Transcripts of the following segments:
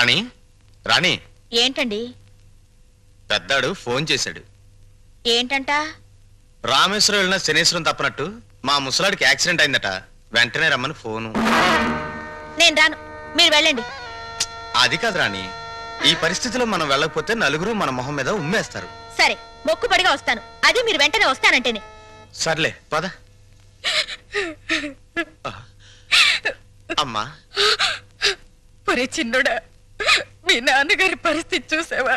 రాణి రాణి ఏంటండి? పెద్దాడు ఫోన్ చేశాడు. ఏంటంట? రామేశ్వరం వెళ్ళిన శనేశ్వరం తప్పనట్టు మా ముసలాడికి యాక్సిడెంట్ అయిందట, వెంటనే రమ్మని ఫోను. నేను రాను, మీరు వెళ్ళండి. అది కాదు రాణి, ఈ పరిస్థితిలో మనం వెళ్ళకపోతే నలుగురు మన మొహం మీద ఉమ్మేస్తారు. సరే, మొక్కుబడిగా వస్తాను, అది మీరు వెంటనే వస్తానంటేనే. సర్లే పద. అమ్మా ఒరే చిన్నోడా, మీ నాన్నగారి పరిస్థితి చూసావా?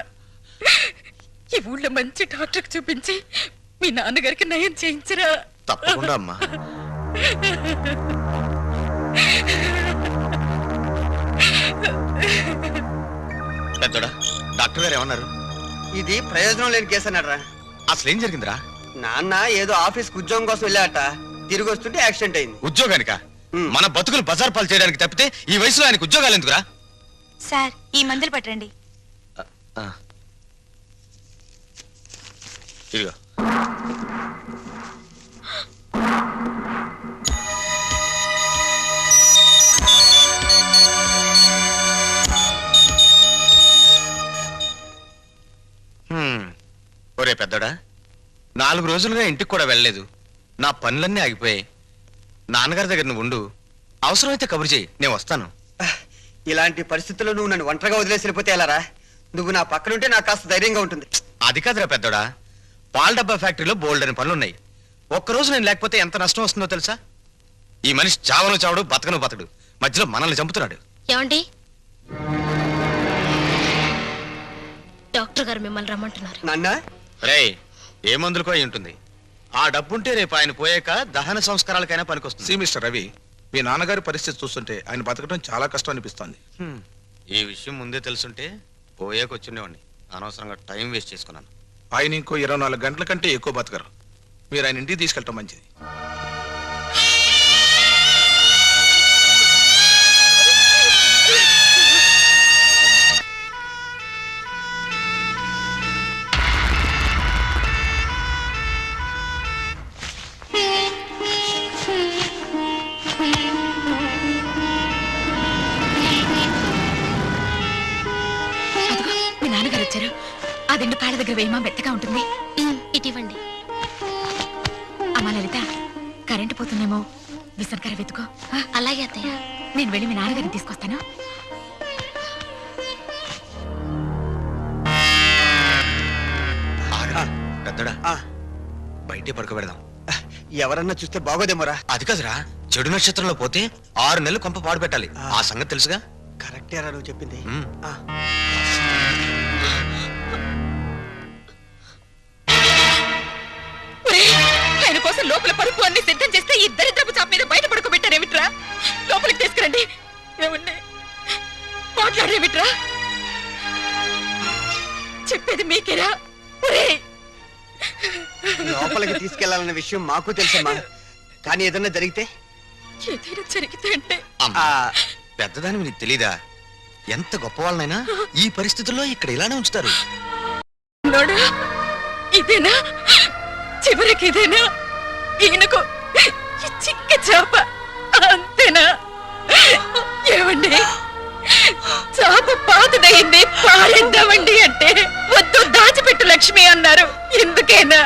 ఈ ఊళ్ళో మంచి డాక్టర్కి చూపించి మీ నాన్నగారికి నయం చేయించరా? తప్పకుండా అమ్మా. పెద్దోడా, డాక్టర్ గారు ఏమన్నారు? ఇది ప్రయోజనం లేని కేసు అన్నాడరా. అసలు ఏం జరిగిందిరా? నాన్న ఏదో ఆఫీస్ ఉద్యోగం కోసం వెళ్ళాట, తిరిగి వస్తుంటే యాక్సిడెంట్ అయింది. ఉద్యోగానికా? మన బతుకులు బజార్ పాలు చేయడానికి తప్పితే ఈ వయసులో ఆయనకు ఉద్యోగాలు ఎందుకురా? సార్, ఈ మందులు పట్టండి. ఇదిగో. ఒరే పెద్దోడా, 4 రోజులుగా ఇంటికి కూడా వెళ్ళలేదు. నా పనులన్నీ ఆగిపోయాయి. నాన్నగారి దగ్గర నువ్వు ఉండు, అవసరమైతే కబురు చేయి, నేను వస్తాను. ఇలాంటి పరిస్థితుల్లో నువ్వు నన్ను ఒంటరిగా వదిలేసి వెళ్ళిపోతే ఎలారా? నువ్వు నా పక్కనుంటే నాకు కాస్త ధైర్యంగా ఉంటుంది. అది కాదురా పెద్దోడా, పాల డబ్బా ఫ్యాక్టరీలో బోల్డని పనులున్నాయి. ఒక్కరోజు నేను లేకపోతే ఎంత నష్టం వస్తుందో తెలుసా? ఈ మనిషి చావను చావడు, బతకను బతడు, మధ్యలో మనల్ని చంపుతున్నాడు. ఏమండి, డాక్టర్ గారు మిమ్మల్ని రమ్మంటున్నారు. నాన్న రేయ్, ఏ మందులకో అయి ఉంటుంది. ఆ డబ్బుంటే రేపు ఆయన పోయాక దహన సంస్కారాలకైనా పనికొస్తుంది. మిస్టర్ రవి, మీ నాన్నగారి పరిస్థితి చూస్తుంటే ఆయన బతకడం చాలా కష్టం అనిపిస్తోంది. ఈ విషయం ముందే తెలుసుంటే పోయాక వచ్చిండేవాడిని. అనవసరంగా టైం వేస్ట్ చేసుకున్నాను. ఆయన ఇంకో 24 గంటల కంటే ఎక్కువ బతకరు. మీరు ఆయన ఇంటికి తీసుకెళ్ళటం మంచిది. ఆ దిండు కాళ్ళ దగ్గర వేయమా, మెత్తగా ఉంటుంది. ఇటివ్వండి. అమ్మా లలిత, కరెంటు పోతుందేమో, విసర్కర వెతుకో. అలాగే అత్తయ్య. నేను వెళ్ళి మీ నాన్నగారిని తీసుకొస్తాను. పెద్దడా, బయటే పడుకోబెడదాం. ఎవరన్నా చూస్తే బాగోదేమోరా. అది కాదురా, చెడు నక్షత్రంలో పోతే 6 నెలలు కొంప పాడు పెట్టాలి. ఆ సంగతి తెలుసుగా? కరెక్టేరా నువ్వు చెప్పింది. ఆయన కోసం లోపల పరుపు అన్ని సిద్ధం చేస్తే ఈ దరిద్రపు చాప మీద బయట పడుకోబెట్టారేమిట్రా? లోపలికి తీసుకురండి. ఏమన్నా మాట్లాడేమిట్రా? చెప్పేది మీకేరా? లోపలికి తీసుకెళ్లాలన్న విషయం మాకు తెలుసమ్మా, కానీ ఏదన్నా జరిగితే అంటే పెద్దదాని నీకు తెలీదా? ఎంత గొప్ప వాళ్ళనైనా ఈ పరిస్థితుల్లో ఇక్కడ ఇలానే ఉంచుతారు. ఇదేనా చివరికి? ఇదేనా ఈయనకు చిక్క చాప? అంతేనా? ఏమండి, చాప పాతదయింది, పారేద్దామండి అంటే వద్దు, దాచిపెట్టు లక్ష్మి అన్నారు. ఎందుకేనా?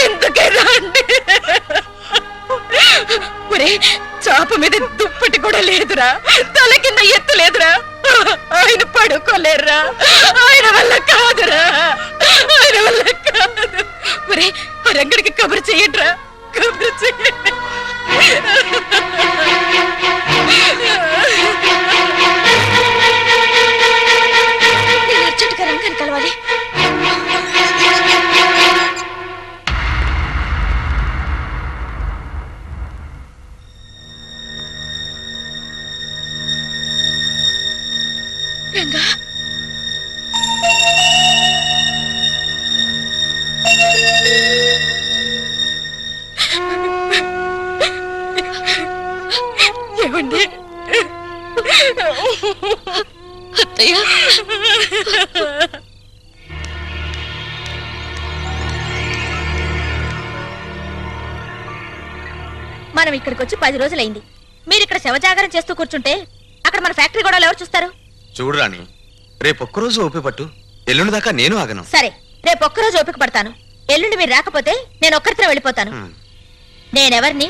ఎందుకేనా అండి? ఒరే, చాప మీద దుప్పటి కూడా లేదురా, తల కింద ఎత్తు లేదురా. ఆయన పడుకోలేరురా, ఆయన వల్ల కాదురా, ఆయన వల్ల కాదు. ఒరే, ఆ రంగడికి కబురు చెయ్యండిరా, కబురు చెయ్యండి. నేను అర్జెంటుగా రంగాన్ని కలవాలి. రంగా, ఏమండి? అత్తయ్య, మనం ఇక్కడికి వచ్చి 10 రోజులైంది. మీరు ఇక్కడ శవజాగరం చేస్తూ కూర్చుంటే అక్కడ మన ఫ్యాక్టరీ గొడవలు ఎవరు చూస్తారు? చూడు రాణి, రేపొక్కరోజు ఓపిక పట్టు. ఎల్లుండి దాకా నేను ఆగను. సరే, రేపు ఒక్కరోజు ఓపిక పడతాను. ఎల్లుండి మీరు రాకపోతే నేను ఒక్కరితో వెళ్ళిపోతాను. నేనెవరిని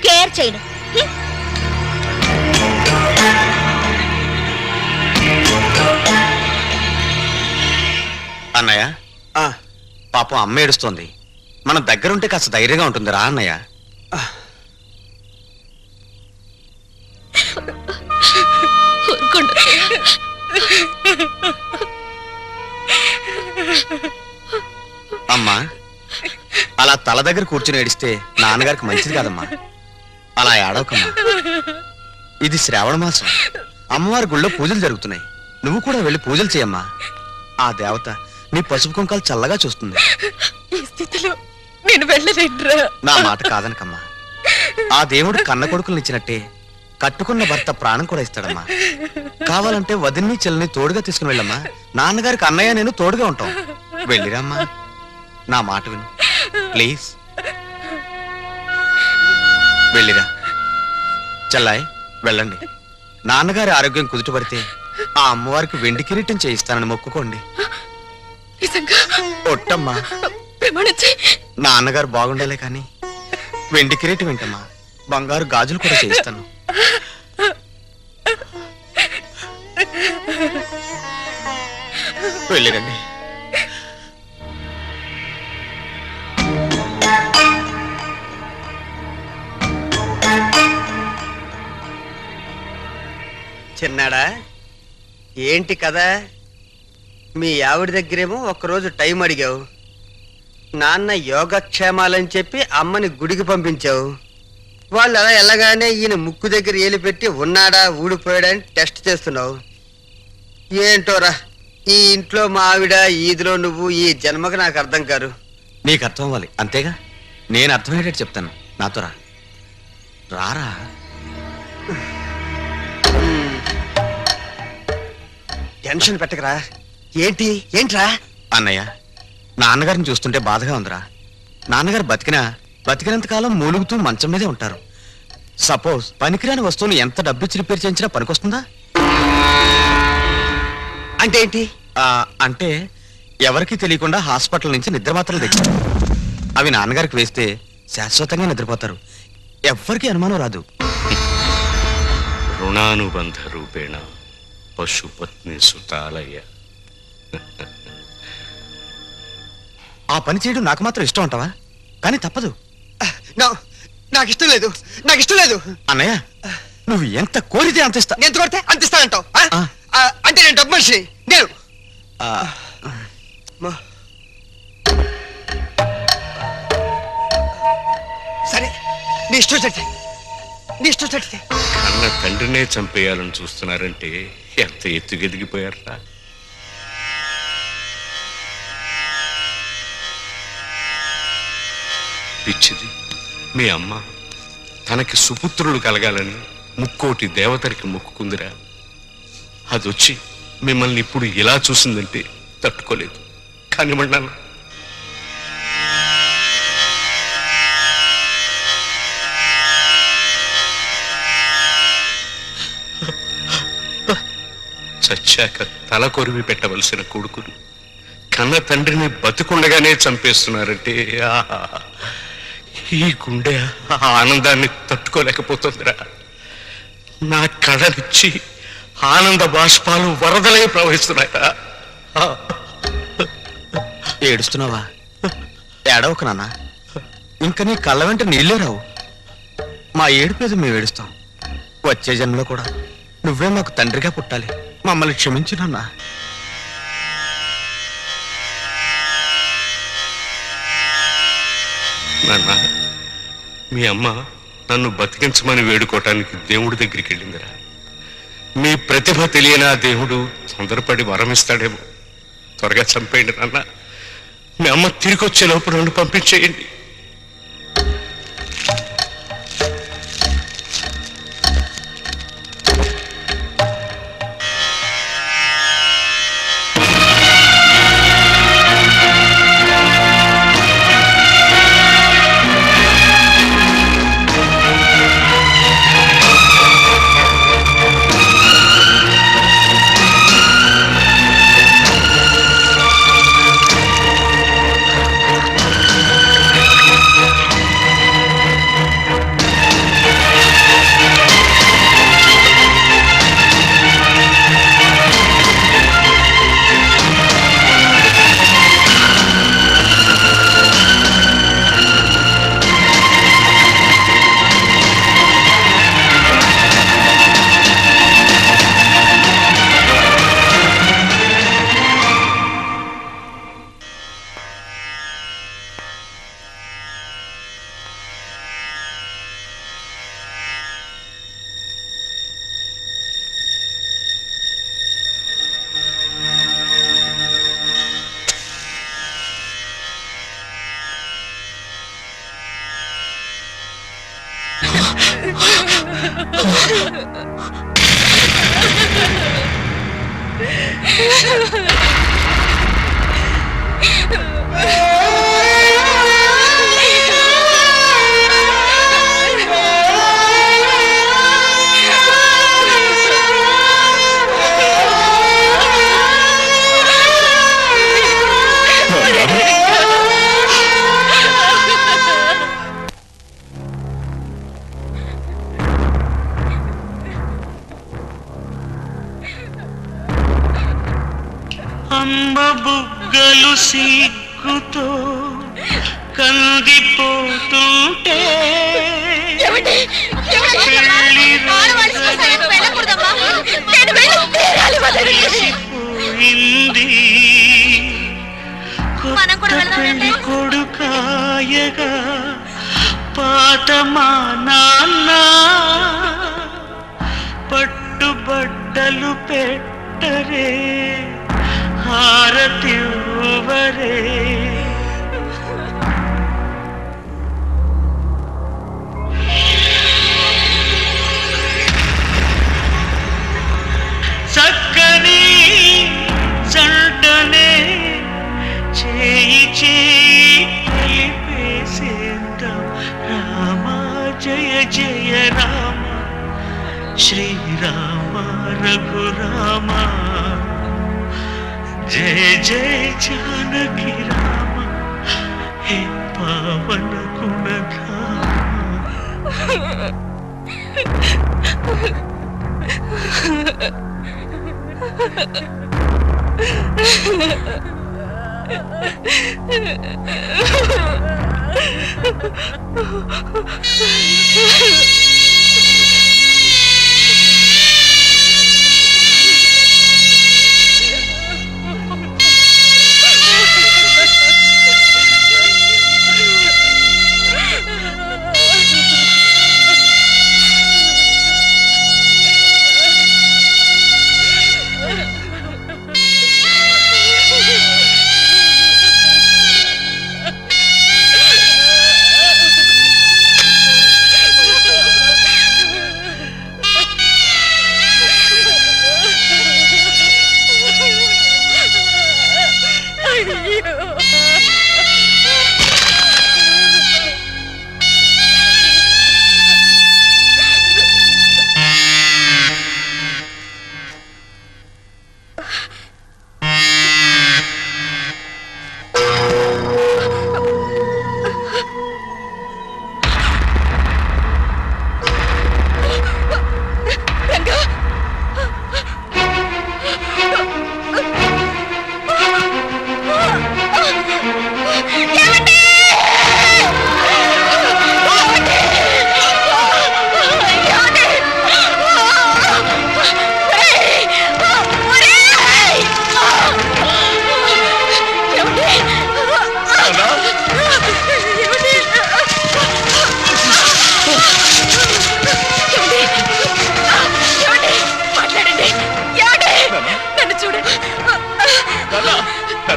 కేర్ చేయను. అన్నయ్య, ఆ, పాపం అమ్మ ఏడుస్తోంది. మనం దగ్గరుంటే కాస్త ధైర్యంగా ఉంటుంది రా అన్నయ్య. ఊరుకోండి అత్తయ్య. అమ్మా, అలా తల దగ్గర కూర్చుని ఏడిస్తే నాన్నగారికి మంచిది కాదమ్మా. అలా ఏడవకమ్మా. ఇది శ్రావణ మాసం. అమ్మవారి గుళ్ళో పూజలు జరుగుతున్నాయి. నువ్వు కూడా వెళ్ళి పూజలు చేయమ్మా. ఆ దేవత నీ పసుపు కుంకాలు చల్లగా చూస్తుంది. ఈ స్థితిలో నేను వెళ్ళలేనురా. నా మాట కాదనకమ్మా. ఆ దేవుడు కన్న కొడుకులు ఇచ్చినట్టే కట్టుకున్న భర్త ప్రాణం కూడా ఇస్తాడమ్మా. కావాలంటే వదిన్ని చెల్లిని తోడుగా తీసుకుని వెళ్ళమ్మా. నాన్నగారికి అన్నయ్య నేను తోడుగా ఉంటాం. వెళ్ళిరమ్మా, నా మాట విను ప్లీజ్. వెళ్ళిరా చెల్లాయ్, వెళ్ళండి. నాన్నగారి ఆరోగ్యం కుదుటపడితే ఆ అమ్మవారికి వెండి కిరీటం చేయిస్తానని మొక్కుకోండి. నిజంగా ఒట్టమ్మా. ప్రమాణించి నాన్నగారు బాగుండాలే కానీ వెండి కిరీటం ఏంటమ్మా, బంగారు గాజులు కూడా చేయిస్తాను. వెళ్ళిరండి. చిన్నాడా, ఏంటి కదా? మీ ఆవిడ దగ్గరేమో ఒక్కరోజు టైం అడిగావు. నాన్న యోగక్షేమాలని చెప్పి అమ్మని గుడికి పంపించావు. వాళ్ళు అలా వెళ్ళగానే ఈయన ముక్కు దగ్గర ఏలు పెట్టి ఉన్నాడా ఊడిపోయాడని టెస్ట్ చేస్తున్నావు. ఏంటోరా, ఈ ఇంట్లో మా ఆవిడ, ఈదిలో నువ్వు, ఈ జన్మకు నాకు అర్థం కారు. నీకు అర్థం అవ్వాలి అంతేగా. నేను అర్థమయ్యేటట్టు చెప్తాను. నాతో రా. రారా. టెన్షన్ పెట్టకరా. ఏంట్రా? అన్నయ్య, నాన్నగారిని చూస్తుంటే బాధగా ఉందిరా. నాన్నగారు బతికినంత కాలం మూలుగుతూ మంచం మీదే ఉంటారు. సపోజ్ పనికిరాని వస్తువులు ఎంత డబ్బిచ్చి రిపేర్ చేయించినా పనికొస్తుందా? అంటే ఏంటి? అంటే ఎవరికి తెలియకుండా హాస్పిటల్ నుంచి నిద్ర మాత్రలు తెచ్చారు. అవి నాన్నగారికి వేస్తే శాశ్వతంగా నిద్రపోతారు. ఎవ్వరికి అనుమానం రాదు. రుణానుబంధ రూపేణ పశుపత్ని సుతాలయ్య. ఆ పని చేయడం నాకు మాత్రం ఇష్టం అంటావా? కానీ తప్పదు. నాకు ఇష్టం లేదు. అన్నయ్య, నువ్వు ఎంత కోరితే అంత ఇస్తా. ఎంత కొడితే అంత ఇస్తానంటావు? అంటే నేను డబ్బు మనిషి. నేను సరే, నీ ఇష్టం చడితే. కన్న తండ్రినే చంపేయాలని చూస్తున్నారంటే ఎంత ఎత్తుగెదిగిపోయారా? పిచ్చిది, మీ అమ్మ తనకి సుపుత్రులు కలగాలని ముక్కోటి దేవతరికి మొక్కుకుందిరా. అదొచ్చి మిమ్మల్ని ఇప్పుడు ఇలా చూసిందంటే తట్టుకోలేదు. కానివ్వండి. చచ్చాక తల కొరివి పెట్టవలసిన కొడుకును కన్న తండ్రిని బతుకుండగానే చంపేస్తున్నారంటే ఈ గుండె ఆనందాన్ని తట్టుకోలేకపోతుందిరా. నా కళ్ళనిచ్చి ఆనంద బాష్పాలు వరదలై ప్రవహిస్తున్నాయా? ఏడుస్తున్నావా? ఏడవకు నాన్న. ఇంకా నీ కళ్ళ వెంట నీళ్ళే రావు. మా ఏడుపు మీద మేము ఏడుస్తాం. వచ్చే జన్మలో కూడా నువ్వే మాకు తండ్రిగా పుట్టాలి. మమ్మల్ని క్షమించు నాన్న. నాన్న, మీ అమ్మ నన్ను బతికించమని వేడుకోవటానికి దేవుడి దగ్గరికి వెళ్ళిందిరా. మీ ప్రతిభ తెలియని ఆ దేవుడు తొందరపడి వరమిస్తాడేమో. త్వరగా చంపేయండి నాన్న. మీ అమ్మ తిరిగి వచ్చే లోపు నన్ను పంపించేయండి. అమ్మ బుగ్గలు సిగ్గుతో కందిపోతుంటే పోయింది కొత్త పెళ్లి కొడుకాయగా పాత మా నాన్న పట్టుబట్టలు పెట్టరే హారతివ్వరే చక్కని జంటనే చేయి చేయి కలిపేసేద్దాం రామ జయ జయ రామ శ్రీరామ రఘురామ జయ జయ జానకి రామ హే పావన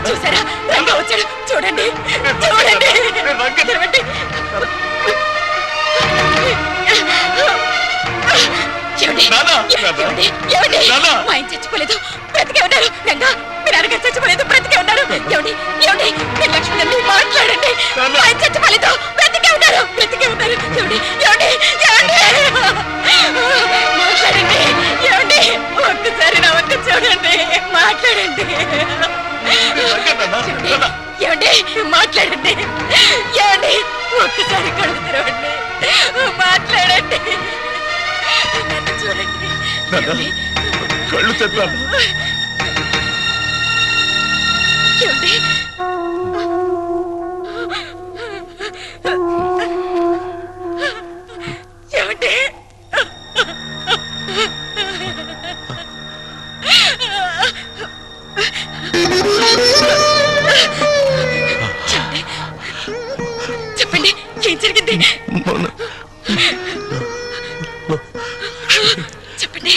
చూసారా రంగా వచ్చాడు చూడండి చూడండి మా ఆయన చచ్చిపోలేదు బ్రతికే ఉన్నారు రంగా మీరు అరగా చచ్చిపోలేదు బ్రతికే ఉన్నారు ఏమండి ఏమండి మీరు లక్ష్మి గారిని మాట్లాడండి మా ఆయన చచ్చిపోలేదు బ్రతికే ఉన్నారు ఏమండి ఏమండి మాట్లాడండి ఏమండి ఒక్కసారి నా వంక చూడండి మాట్లాడండి ఏమండి మాట్లాడండి ఏమండి ఒక్కసారి కళ్ళు తెరవండి మాట్లాడండి నన్ను చూడండి కళ్ళు తెద్దాం ఏమండి ఏమండి చెప్పండి ఏం జరిగింది చెప్పండి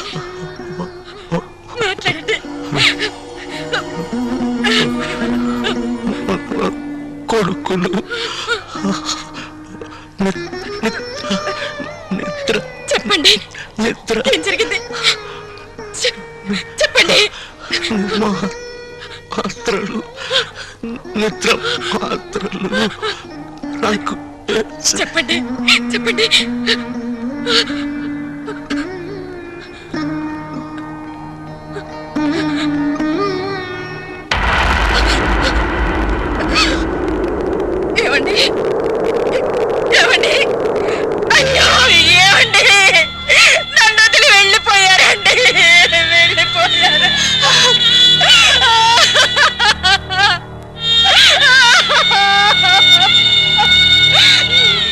మాట్లాడండి కొడుకులు నిద్ర చెప్పండి మాత్రలు నిద్ర మాత్రలు నాకు చెప్పండి చెప్పండి. ఏమండి ఏమండి అయ్యో ఏమండి నన్ను వదిలి వెళ్ళిపోయారండి వెళ్ళిపోయారు.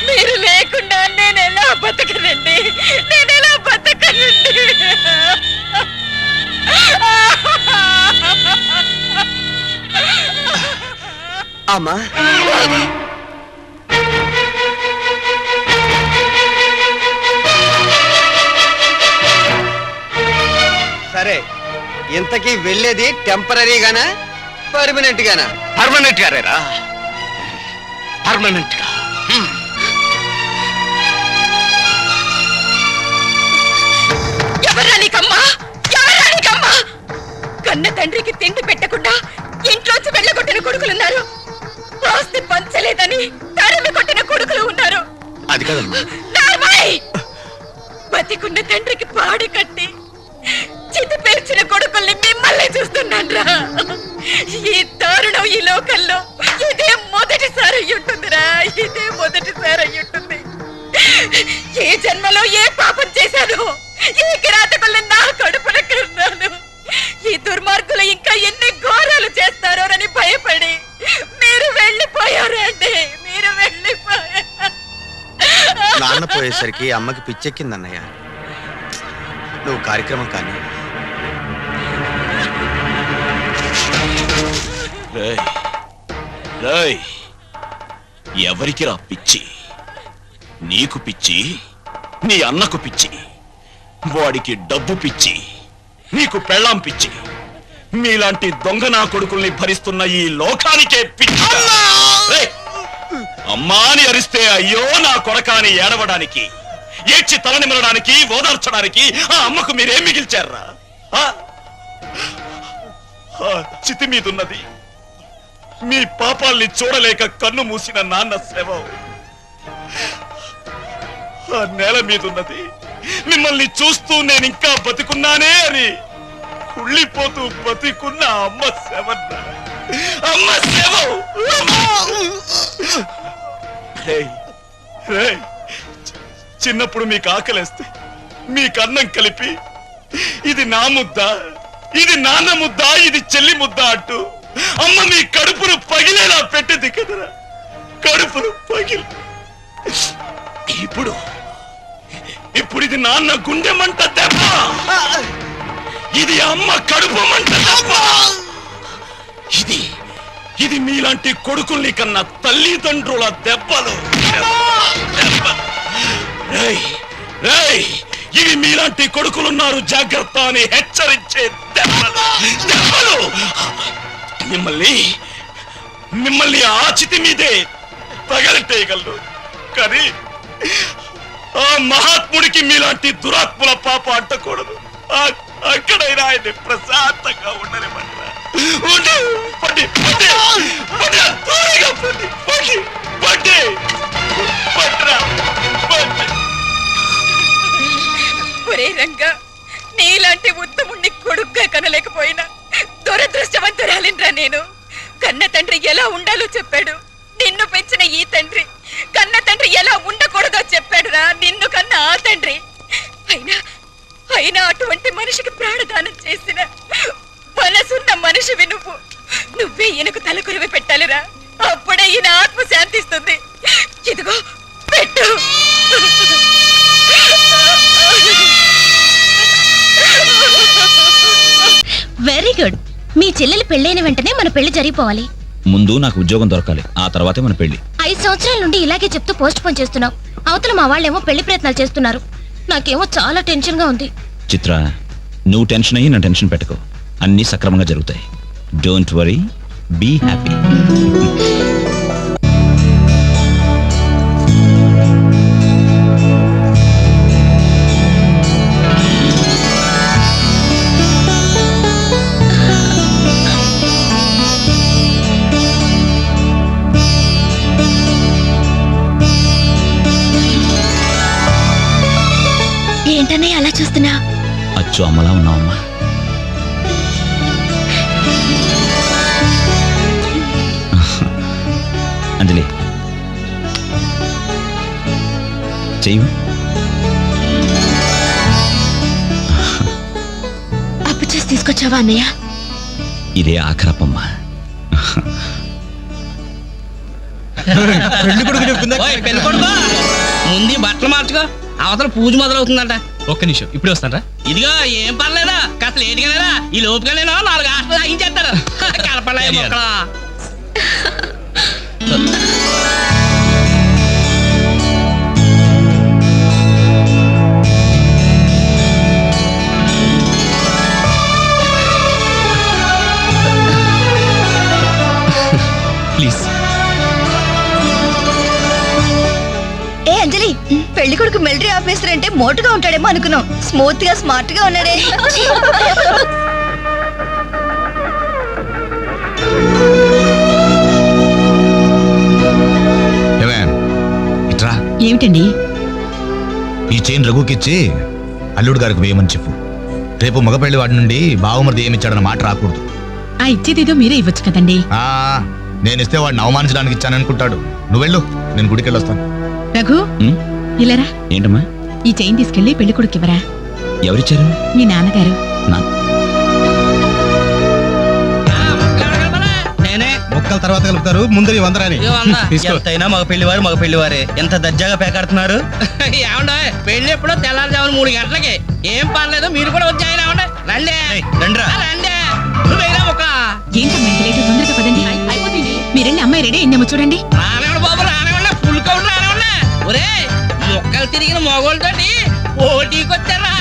మీరు లేకుండా నేను ఎలా బతకనండి, నేను ఎలా బతకనండి. అమ్మా సరే, ఇంతకీ వెళ్ళేది టెంపరీగానా పర్మనెంట్ గానా? పర్మనెంట్ గారేరా, పర్మనెంట్ గా. ఎవరా నీకమ్మా, ఎవరా నీకమ్మా? కన్న తండ్రికి తిండి పెట్టకుండా ఇంట్లోంచి వెళ్ళగొట్టిన కొడుకులున్నారు, ఆస్తి పంచలేదని తరిమి కొట్టిన కొడుకులు ఉన్నారు. అది కదమ్మా. నార్మల్! బతికున్న తండ్రికి పాడి కట్టి చితి పేర్చిన కొడుకుల్ని మిమ్మల్ని చూస్తున్నాన్రా. ఈ దారుణం ఈ లోకంలో ఇదే మొదటిసారి అయ్యుంటుందిరా, ఇదే మొదటిసారి అయ్యుంటుంది. ఏ జన్మలో ఏ పాపం చేశాను, ఏ కిరాతకుల్ని నా కడుపున కన్నాను, ఈ దుర్మార్గులు ఇంకా ఎన్ని ఘోరాలు చేస్తారోనని భయపడి మీరు వెళ్ళిపోయారండి, మీరు వెళ్ళిపోయారు. నాన్న పోయేసరికి అమ్మకి పిచ్చెక్కిందన్నయ్య. నువ్వు కార్యక్రమం కానీ ఎవరికి రా పిచ్చి? నీకు పిచ్చి, నీ అన్నకు పిచ్చి, వాడికి డబ్బు పిచ్చి, నీకు పెళ్ళాం పిచ్చి. మీలాంటి దొంగ నా కొడుకుల్ని భరిస్తున్న ఈ లోకానికే పిచ్చి. రేయ్, అమ్మా అని అరిస్తే అయ్యో నా కొరకాని ఏడవడానికి, ఏడ్చి తలనిమలడానికి, ఓదార్చడానికి ఆ అమ్మకు మీరేం మిగిల్చారా? చితి మీదున్నది మీ పాపాల్ని చూడలేక కన్ను మూసిన నాన్న శవం. ఆ నేల మీదున్నది మిమ్మల్ని చూస్తూ నేనింకా బతికున్నానే అని కుళ్ళిపోతూ బతికున్న అమ్మ శవం. అమ్మ శవం. చిన్నప్పుడు మీకు ఆకలేస్తే మీకు అన్నం కలిపి ఇది నా ముద్ద, ఇది నాన్న ముద్ద, ఇది చెల్లి ముద్ద అంటూ అమ్మ మీ కడుపును పగిలేలా పెట్టింది కదరా, కడుపును పగిలి. ఇప్పుడు ఇప్పుడు ఇది నాన్న గుండె మంట దెబ్బ, ఇది అమ్మ కడుపు మంట దెబ్బ. ఇది ఇది మీలాంటి కొడుకుల్ని కన్నా తల్లిదండ్రుల దెబ్బలు. ఇవి మీలాంటి కొడుకులున్నారు జాగ్రత్త అని హెచ్చరించే దెబ్బలు. దెబ్బలు మిమ్మల్ని మిమ్మల్ని ఆచితి మీదే తగలెట్టేయగలరు, కానీ ఆ మహాత్ముడికి మీలాంటి దురాత్ముల పాప అంటకూడదు. అక్కడైనా ఆయన్ని ప్రశాంతంగా ఉండనివ్వండిరా. ఒరే రంగా, నీలాంటి ఉత్తముణ్ణి కొడుగ్గా కనలేకపోయినా దురదృష్టవంతురాలిన్రా నేను. కన్న తండ్రి ఎలా ఉండాలో చెప్పాడు, నిన్ను పెంచిన ఈ తండ్రి కన్న తండ్రి ఎలా ఉండకూడదో చెప్పాడురా నిన్ను కన్న ఆ తండ్రి. అయినా అయినా అటువంటి మనిషికి ప్రాణదానం చేసిన మనసున్న మనిషివి నువ్వు. నువ్వే ఈయనకు తలకొరివి పెట్టాలిరా, అప్పుడే ఈయన ఆత్మ శాంతిస్తుంది. ఇదిగో పెట్టు. Very good. మీ చెల్లెలు పెళ్ళైన వెంటనే మన పెళ్లి జరిగిపోవాలి. ముందు నాకు ఉద్యోగం దొరకాలి, ఆ తర్వాతే మన పెళ్లి. 5 సంవత్సరాల నుండి ఇలాగే చెప్తూ పోస్ట్ పోన్ చేస్తున్నావు. అవతల మా వాళ్ళేమో పెళ్లి ప్రయత్నాలు చేస్తున్నారు. నాకేమో చాలా టెన్షన్ గా ఉంది. చిత్ర, నువ్వు టెన్షన్ అయ్యి నా టెన్షన్ పెట్టుకో, అన్నీ సక్రమంగా జరుగుతాయి. Don't worry, be happy. ఏంటన్నయ్య అలా చూస్తున్నా? అచ్చు అమ్మలా ఉన్నావమ్మా. అంజలి చెయ్యి. అప్పు చేసి తీసుకొచ్చావా అన్నయ్య? ఇదే ఆఖరప్పమ్మా. ముందు బట్టలు మార్చుకో, అవతల పూజ మొదలవుతుందంట. ఒక్క నిమిషం, ఇప్పుడే వస్తానరా. ఇదిగో ఏం పర్లేదా, కాస్త లేటుగానేరా. ఈ లోపుగా నేను 4 హాస్టల్ తాగించేస్తారు. కలపలే మొక్కలా. ప్లీజ్. ఏ అంజలి, పెళ్లి కొడుకు మిలిటరీ ఆఫీసర్ అంటే మోటుగా ఉంటాడేమో అనుకున్నాం. స్మూత్ గా స్మార్ట్ గా ఉన్నాడే. ఇట్రా. ఏమిటండి? ఈ చైన్ రఘుకిచ్చి అల్లుడు గారికి వేయమని చెప్పు. రేపు మగపెళ్లి వాడి నుండి బావమరిది ఏమిచ్చాడన్న మాట రాకూడదు. ఆ ఇచ్చేదేదో మీరే ఇవ్వచ్చు కదండి. నేనిస్తే వాడిని అవమానించడానికి ఇచ్చాననుకుంటాడు. నువ్వెళ్ళు, నేను గుడికి వెళ్ళొస్తాను. రఘు, ఇలారా. ఏంటమ్మా? ఈ చైన్ తీసుకెళ్లి పెళ్లి కొడుకు ఇవ్వరా. ఎవరిచ్చారు? మీ నాన్నగారు. నేనే మొక్కల తర్వాత కలుపుతారు, ముందు వందరాని ఎంతైనా మగ పెళ్లివారే ఎంత దర్జాగా పేకాడుతున్నారు. ఏమండ పెళ్లి ఎప్పుడో తెల్లారుజామున 3 గంటలకి. ఏం పర్లేదు, మీరు కూడా వచ్చాయి. రండి రండి. నువ్వేనా ఒక ఏంటమ్మా ఇంత లేటు? తొందరగా పదండి. అయిపోతుంది. మీరెళ్ళి అమ్మాయి రెడీ అయిందేమో చూడండి. రానివ్వండి బాబు, రానివ్వండి. ఫుల్ కౌంట్ రానివ్వండి. ఒరే, మొక్కలు తిరిగిన మగోళ్ళతోటి పోటీకొచ్చారా?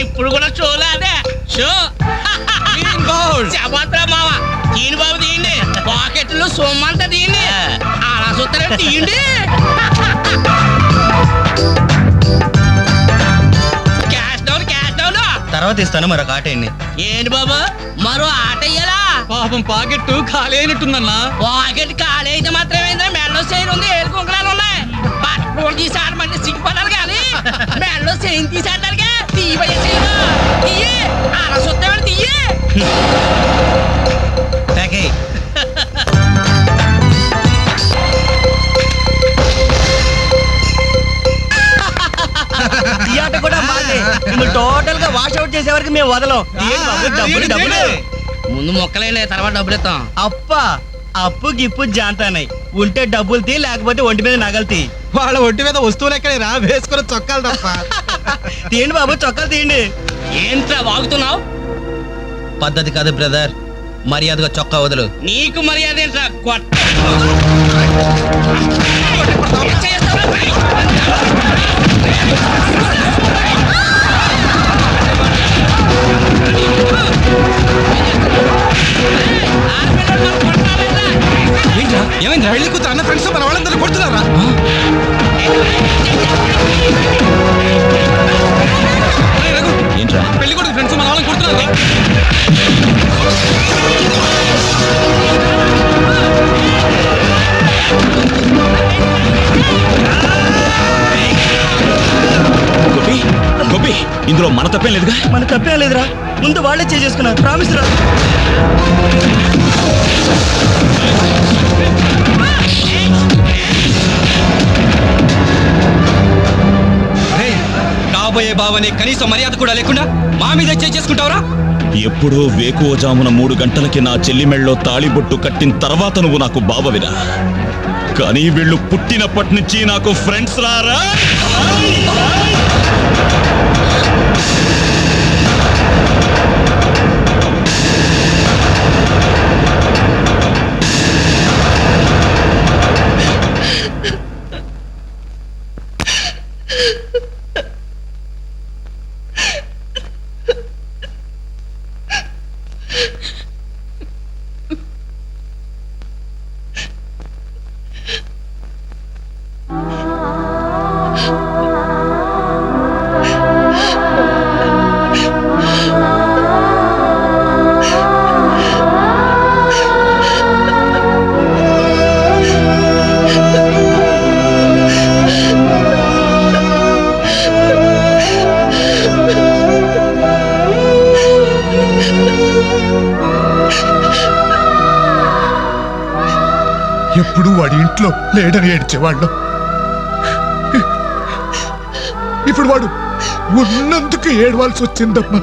ఇప్పుడు కూడా షోలే అదే షో. చెప్పత్రా మావ, తీయండి బాబు, తీయండి. పాకెట్లు సొమ్మంతా తీయండి. అలా చూస్తారే, తీయండి. Cash down, cash down. తర్వాత ఇస్తాను మరొక ఆట. ఏంటి బాబు, మరో ఆట ఇయ్యాలా? పాపం పాకెట్ ఖాళీ అయినట్టుందన్నా. పాకెట్ ఖాళీ అయితే మాత్రమేందా? మెడలో చైన్ ఉంది, ఏడు కుంకరాలు ఉన్నాయి. పట్టుకోలు తీసాడమంటే సిగ్గుపడాలి కానీ మెడలో చైన్ తీసాడగా తీయబడి తీయే అలా చూస్తామని తీయే. ఈ ఆట కూడా మాదే. టోటల్ గా వాష్ అవుట్ చేసే వరకు మేము వదలం. ముందు మొక్కలైనా తర్వాత డబ్బులు ఇస్తాం. అప్పు గిప్పు జాంతానాయి. ఉంటే డబ్బులు తీ, లేకపోతే ఒంటి మీద నగలు తీ. వాళ్ళ ఒంటి మీద వస్తువులు ఎక్కడైనా వేసుకుని చొక్కాలు తప్ప. తీయండి బాబు, చొక్కాలు తీయండి. ఏంట్రా వాగుతున్నావు? పద్ధతి కాదు బ్రదర్, మర్యాదగా చొక్కా వదులు. నీకు మర్యాద ఏంట్రా? ఏమైంది? పెళ్లి కూతురు అన్న ఫ్రెండ్స్ మన వాళ్ళందరూ కొడుతున్నారా? ఏంట్రా? పెళ్లి కొడుకు ఫ్రెండ్స్ మన వాళ్ళని కొడుతున్నారా? గోపి, ఇందులో మన తప్పేం లేదుగా? మన తప్పేం లేదురా. ముందు వాళ్ళే చేసుకున్నారు. ప్రామిస్ రా. కాబోయే బావని కనీసం మర్యాద కూడా లేకుండా మా మీద చేసుకుంటావురా? ఎప్పుడో వేకువజామున 3 గంటలకి నా చెల్లి మెళ్ళలో తాళిబొట్టు కట్టిన తర్వాత నువ్వు నాకు బావవిరా. కానీ వీళ్ళు పుట్టినప్పటి నుంచి నాకు ఫ్రెండ్స్ రారా. ఎప్పుడు వాడి ఇంట్లో లేడని ఏడ్చేవాళ్ళం. ఇప్పుడు వాడు ఉన్నందుకు ఏడవాల్సి వచ్చిందమ్మా.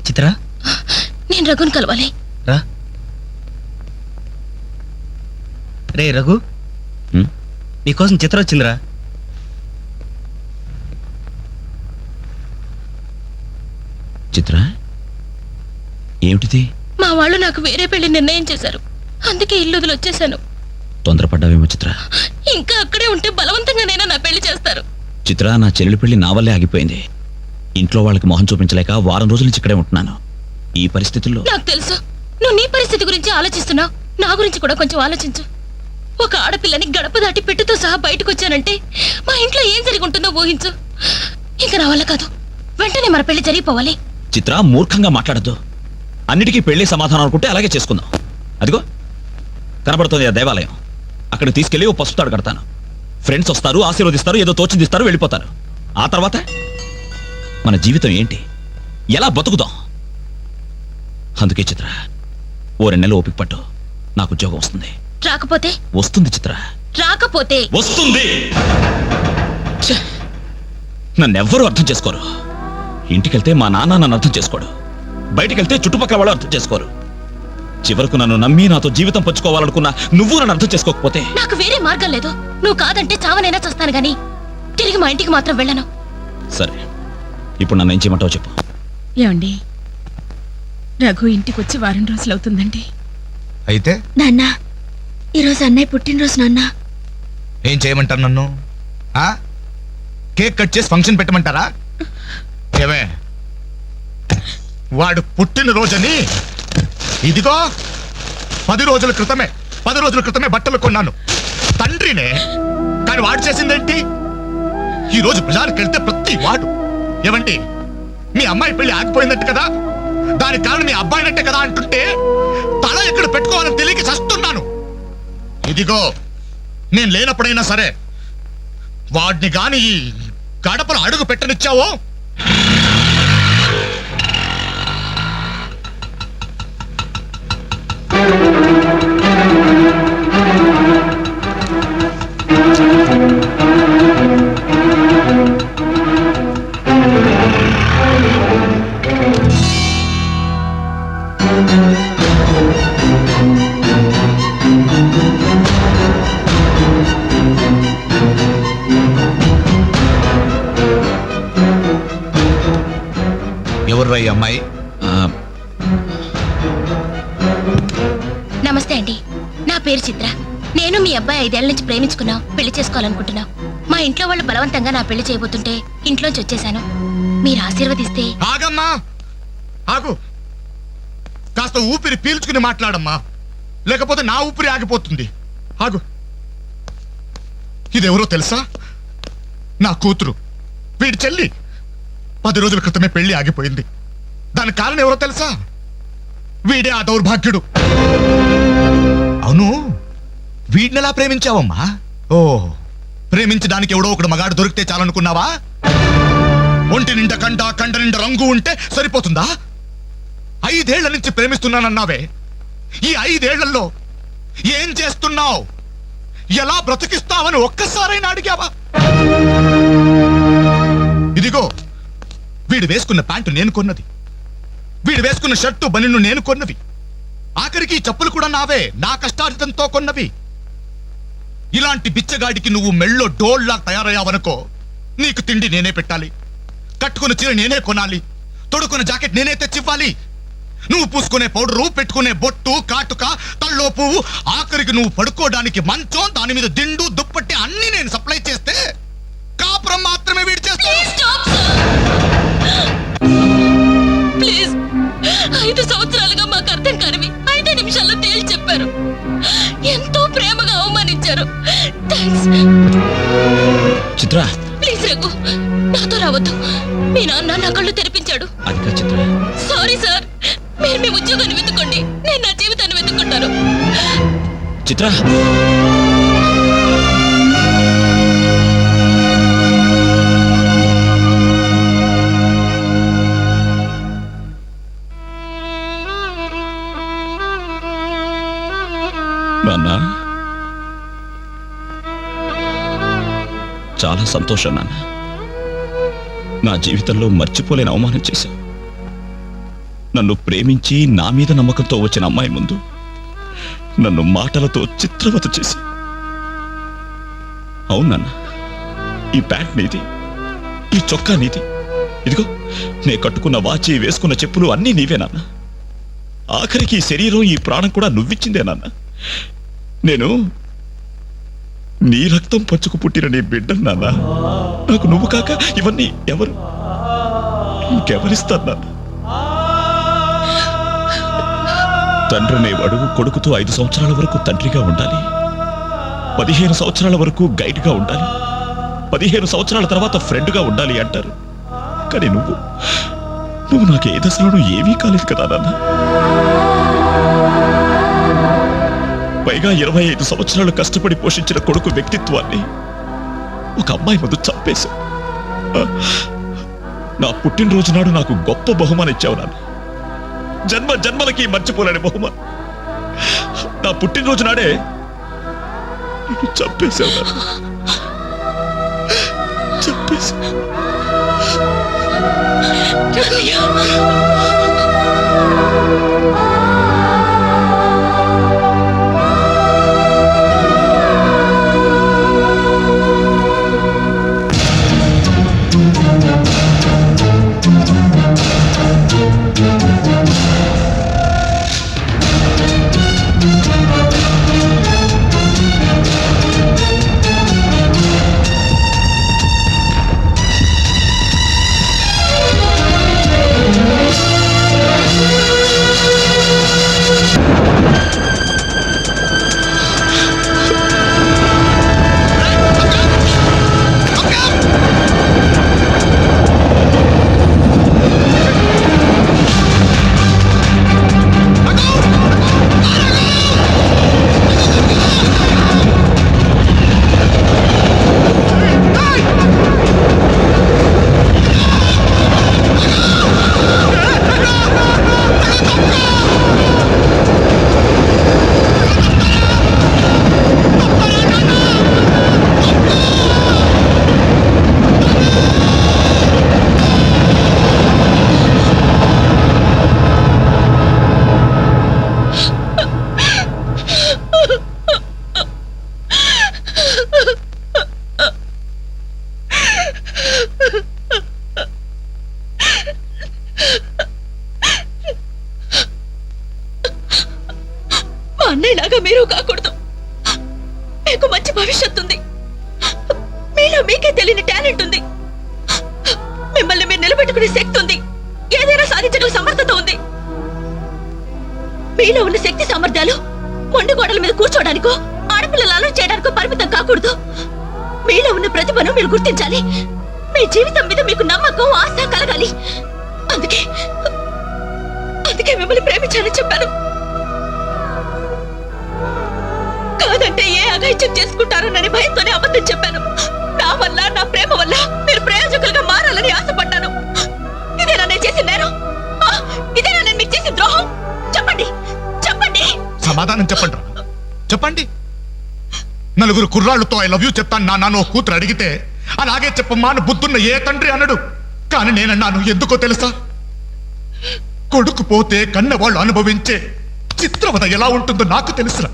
చిత్ర, నేను రఘుని కలవాలి. రా. రే రఘు, నీకోసం చిత్ర వచ్చిందిరా. చిత్ర, ఏమిటిది? మా వాళ్ళు నాకు వేరే పెళ్లి నిర్ణయం చేశారు. అందుకే ఇల్లు వదిలి వచ్చేసాను. తొందరపడ్డావేమో చిత్ర. ఇంకా అక్కడే ఉంటే బలవంతంగానైనా నా పెళ్లి చేస్తారు. చిత్ర, నా చెల్లెలి పెళ్లి నా వల్లే ఆగిపోయింది. ఇంట్లో వాళ్ళకి మొహం చూపించలేక వారం రోజుల నుంచి ఇక్కడే ఉంటున్నాను. ఈ పరిస్థితుల్లో నాకు తెలుసు నువ్వు నీ పరిస్థితి గురించి ఆలోచిస్తున్నావు. నా గురించి కూడా కొంచెం ఆలోచించు. ఒక ఆడపిల్లని గడప దాటి పెట్టుతో సహా బయటకు వచ్చానంటే మా ఇంట్లో ఏం జరిగి ఉంటుందో ఊహించు. ఇంకా నా వల్ల కాదు. వెంటనే మన పెళ్లి జరిగిపోవాలి. చిత్ర, మూర్ఖంగా మాట్లాడద్దు. అన్నిటికీ పెళ్లి సమాధానం అనుకుంటే అలాగే చేసుకుందాం. అదిగో కనబడుతుంది ఆ దేవాలయం. అక్కడ తీసుకెళ్లి ఓ పసుపు తాడు కడతాను. ఫ్రెండ్స్ వస్తారు, ఆశీర్వదిస్తారు, ఏదో తోచిందిస్తారు, వెళ్ళిపోతారు. ఆ తర్వాత మన జీవితం ఏంటి, ఎలా బతుకుదాం? అందుకే చిత్ర, ఓ 2 నెలలు ఓపిక పట్టు. నాకు ఉద్యోగం వస్తుంది. రాకపోతే? వస్తుంది చిత్ర. రాకపోతే? వస్తుంది. నన్నెవ్వరూ అర్థం చేసుకోరు. ఇంటికెళ్తే మా నాన్న నన్ను అర్థం చేసుకోడు. బయటికెళ్తే చుట్టుపక్కల వాళ్ళు అర్థం చేసుకోరు. చివరకు నన్ను నమ్మి నాతో జీవితం పంచుకోవాలనుకున్నా నువ్వు నన్ను అర్థం చేసుకోకపోతే? నాకు వేరే మార్గం లేదు. నువ్వు కాదంటే చావనైనా చస్తాను గాని తిరిగి మా ఇంటికి మాత్రం వెళ్ళను. సరే, ఇప్పుడు నన్ను ఏం చేయమంటావు చెప్పు. ఏమండి, రఘు ఇంటికి వచ్చి వారం రోజులు అవుతుందండి. అయితే నాన్న, ఈరోజు అన్నయ్య పుట్టినరోజు. నాన్న, ఏం చేయమంటారు నన్ను? కేక్ కట్ చేసి ఫంక్షన్ పెట్టమంటారా? ఏమే, వాడు పుట్టినరోజని ఇదిగో 10 రోజుల క్రితమే బట్టలు కొన్నాను. తండ్రినే. కానీ వాడు చేసిందేంటి? ఈ రోజు బజార్కి వెళ్తే ప్రతి వాడు ఏమండి మీ అమ్మాయి పెళ్లి ఆగిపోయిందంటే కదా, దానికి కారణం మీ అబ్బాయినంటే కదా అంటుంటే తల ఎక్కడ పెట్టుకోవాలని తెలియక చస్తున్నాను. ఇదిగో నేను లేనప్పుడైనా సరే వాడిని గాని ఈ గడపలు అడుగు పెట్టనిచ్చావో ఎవర్రా ఈ అమ్మాయి? నమస్తే అండి. నా పేరు చిత్ర. నేను మీ అబ్బాయి 5 ఏళ్ల నుంచి ప్రేమించుకున్నాం, పెళ్లి చేసుకోవాలనుకుంటున్నాం. మా ఇంట్లో వాళ్ళు బలవంతంగా నా పెళ్లి చేయబోతుంటే ఇంట్లోంచి వచ్చేసాను. మీరు ఆశీర్వదిస్తే. ఆగమ్మా, ఆగు. కాస్త ఊపిరి పీల్చుకుని మాట్లాడమ్మా, లేకపోతే నా ఊపిరి ఆగిపోతుంది. ఆగు. ఇదెవరో తెలుసా? నా కూతురు, వీడి చెల్లి. 10 రోజుల క్రితమే పెళ్లి ఆగిపోయింది. దానికి కారణం ఎవరో తెలుసా? వీడే ఆ దౌర్భాగ్యుడు. అవును, వీడినెలా ప్రేమించావమ్మా? ఓ, ప్రేమించడానికి ఎవడో ఒకడు మగాడు దొరికితే చాలనుకున్నావా? ఒంటి నిండా కండ నిండా రంగు ఉంటే సరిపోతుందా? 5 ఏళ్ల నుంచి ప్రేమిస్తున్నానన్నావే, ఈ 5 ఏళ్లలో ఏం చేస్తున్నావు? ఎలా బ్రతికిస్తావని ఒక్కసారైనా అడిగావా? ఇదిగో వీడు వేసుకున్న ప్యాంటు నేను కొన్నది, వీడు వేసుకున్న షర్టు బనిను నేను కొన్నవి, ఆఖరికి చెప్పులు కూడా నావే, నా కష్టార్జితంతో కొన్నవి. ఇలాంటి బిచ్చగాడికి నువ్వు మెళ్ళో డోల్లా తయారయ్యావనుకో, నీకు తిండి నేనే పెట్టాలి, కట్టుకున్న చీర నేనే కొనాలి, తొడుకున్న జాకెట్ నేనే తెచ్చివ్వాలి. నువ్వు పూసుకునే పౌడరు, పెట్టుకునే బొట్టు, కాటుక, తల్లో పువ్వు, ఆఖరికి నువ్వు పడుకోవడానికి మంచం, దాని మీద దిండు, దుప్పట్టి అన్ని నేను సప్లై చేస్తే కాపురం మాత్రమే వీడి చేస్తాను. ప్లీజ్ 5 సంవత్సరాలుగా మాకు అర్థం కానివి 5 నిమిషాల్లో తేల్చి చెప్పారు. ఎంతో ప్రేమగా అవమానించారు. థాంక్స్. చిత్ర ప్లీజ్ రఘు, నాతో రావద్దు. మీ నాన్న నా కళ్ళు తెరిపించాడు. అది కాదు చిత్ర. సారీ సార్, మీరు మీ ఉద్యోగాన్ని వెతుక్కోండి, నేను నా జీవితాన్ని వెతుక్కుంటాను. చిత్ర నాన్న, చాలా సంతోషం నాన్న. నా జీవితంలో మర్చిపోలేని అవమానం చేశావు. నన్ను ప్రేమించి నా మీద నమ్మకంతో వచ్చిన అమ్మాయి ముందు నన్ను మాటలతో చిత్రవత చేశావు. అవునన్నా, ఈ ప్యాంట్ నీది, ఈ చొక్కా నీది, ఇదిగో నే కట్టుకున్న వాచి, వేసుకున్న చెప్పులు అన్నీ నీవే నాన్న. ఆఖరికి ఈ శరీరం, ఈ ప్రాణం కూడా నువ్విచ్చిందే నాన్న. నేను నీ రక్తం పంచుకు పుట్టిన నీ బిడ్డను నాన్న. నాకు నువ్వు కాక ఇవన్నీ ఎవరు, ఇంకెవరిస్తారు నాన్న? తండ్రి అనేవాడు కొడుకుతో 5 సంవత్సరాల వరకు తండ్రిగా ఉండాలి, 15 సంవత్సరాల వరకు గైడ్గా ఉండాలి, 15 సంవత్సరాల తర్వాత ఫ్రెండ్గా ఉండాలి అంటారు. కానీ నువ్వు నాకు ఏ దశలోనూ ఏమీ కాలేదు కదా నాన్న. పైగా 25 సంవత్సరాలు కష్టపడి పోషించిన కొడుకు వ్యక్తిత్వాన్ని ఒక అమ్మాయి ముందు చంపేశావు. నా పుట్టినరోజు నాడు నాకు గొప్ప బహుమానం ఇచ్చావు నాన్న. జన్మ జన్మలకి మర్చిపోలేని బహుమానం. నా పుట్టినరోజు నాడే నిన్ను చంపేశావు నాన్న. చంపేశావు. అన్నయ్యలాగా మీరు కాకూడదు. మీకు మంచి భవిష్యత్తు ఉంది. మీలో మీకే తెలియని టాలెంట్ ఉంది. మిమ్మల్ని మీరు నిలబెట్టుకునే శక్తి ఉంది. ఏదైనా సాధించగల సమర్థత ఉంది. మీలో ఉన్న శక్తి సామర్థ్యాలు మొండి గోడల మీద కూర్చోడానికో, ఆడపిల్లలు అలర్ట్ చేయడానికో పరిమితం కాకూడదు. మీలో ఉన్న ప్రతిభను మీరు గుర్తించాలి. మీ జీవితం మీద మీకు నమ్మకం, ఆశ కలగాలి. అందుకే మిమ్మల్ని ప్రేమించాలని చెప్పాను. కాదంటే ఏ అఘాయిత్యం చేసుకుంటారోనని భయంతోనే అబద్ధం చెప్పాను. నా వల్ల, నా ప్రేమ వల్ల మీరు ప్రయోజకులుగా మారాలని ఆశపడ్డాను. ఇదేనా నేను చేసిన నేరం? ఇదేనా నేను మీకు చేసిన ద్రోహం? చెప్పండి, చెప్పండి. సమాధానం చెప్పండి. చెప్పండి. నలుగురు కుర్రాళ్ళతో ఐ లవ్ యూ చెప్తాను నాన్న కూతురు అడిగితే అలాగే చెప్పమ్మా అని బుద్ధున్న ఏ తండ్రి అనడు. కానీ నేనన్నాను. ఎందుకో తెలుసా? కొడుకు పోతే కన్నవాళ్ళు అనుభవించే చిత్రవద ఎలా ఉంటుందో నాకు తెలుసురా.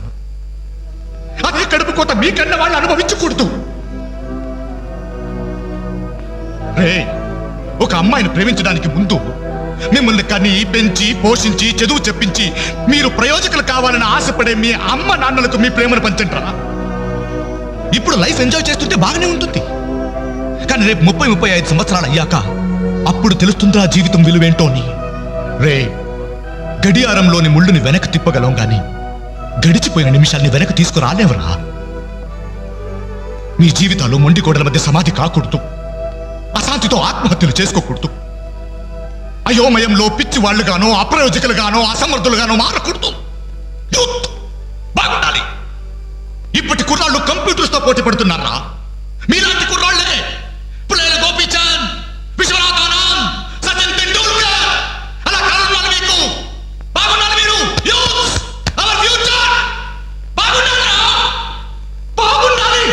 అదే కడుపు కోత మీ కన్న వాళ్ళు అనుభవించకూడదు. రే, ఒక అమ్మాయిని ప్రేమించడానికి ముందు మిమ్మల్ని కని, పెంచి, పోషించి, చదువు చెప్పించి మీరు ప్రయోజకులు కావాలని ఆశపడే మీ అమ్మ నాన్నలకు మీ ప్రేమను పంచండిరా. ఇప్పుడు లైఫ్ ఎంజాయ్ చేస్తుంటే బాగానే ఉంటుంది. కానీ రేపు 30-35 సంవత్సరాలు అయ్యాక అప్పుడు తెలుస్తుందా జీవితం విలువేంటో అని. రే, గడియారంలోని ముళ్ళుని వెనక్కి తిప్పగలం గాని గడిచిపోయిన నిమిషాల్ని వెనక్కి తీసుకురాలేవరా. మీ జీవితాలు మొండి గోడల మధ్య సమాధి కాకూడదు, అశాంతితో ఆత్మహత్యలు చేసుకోకూడదు, అయోమయంలో పిచ్చి వాళ్ళుగానో అప్రయోజకులుగానో అసమర్థులుగానో మారకూడదు. యూత్ బాగుండాలి. ఇప్పటి కుర్రాళ్ళు కంప్యూటర్స్ తో పోటీ పడుతున్నారా? మీలాంటి కుర్రాళ్ళే పుల్లయ్య గోపీచంద్, విశ్వనాథ్ ఆనంద్, సచిన్ టెండూల్కర్ అలా కారణాలు మీకు. బాగుండాలి మీరు. Youth our future. బాగుండాలా? బాగుండాలి.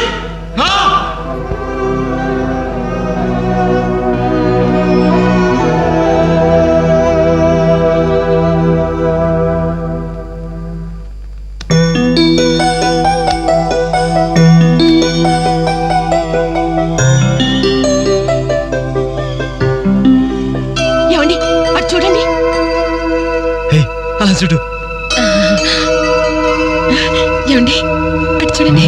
ఏమండి అటు చూడండి. అలా చూడు. ఏమండి అటు చూడండి.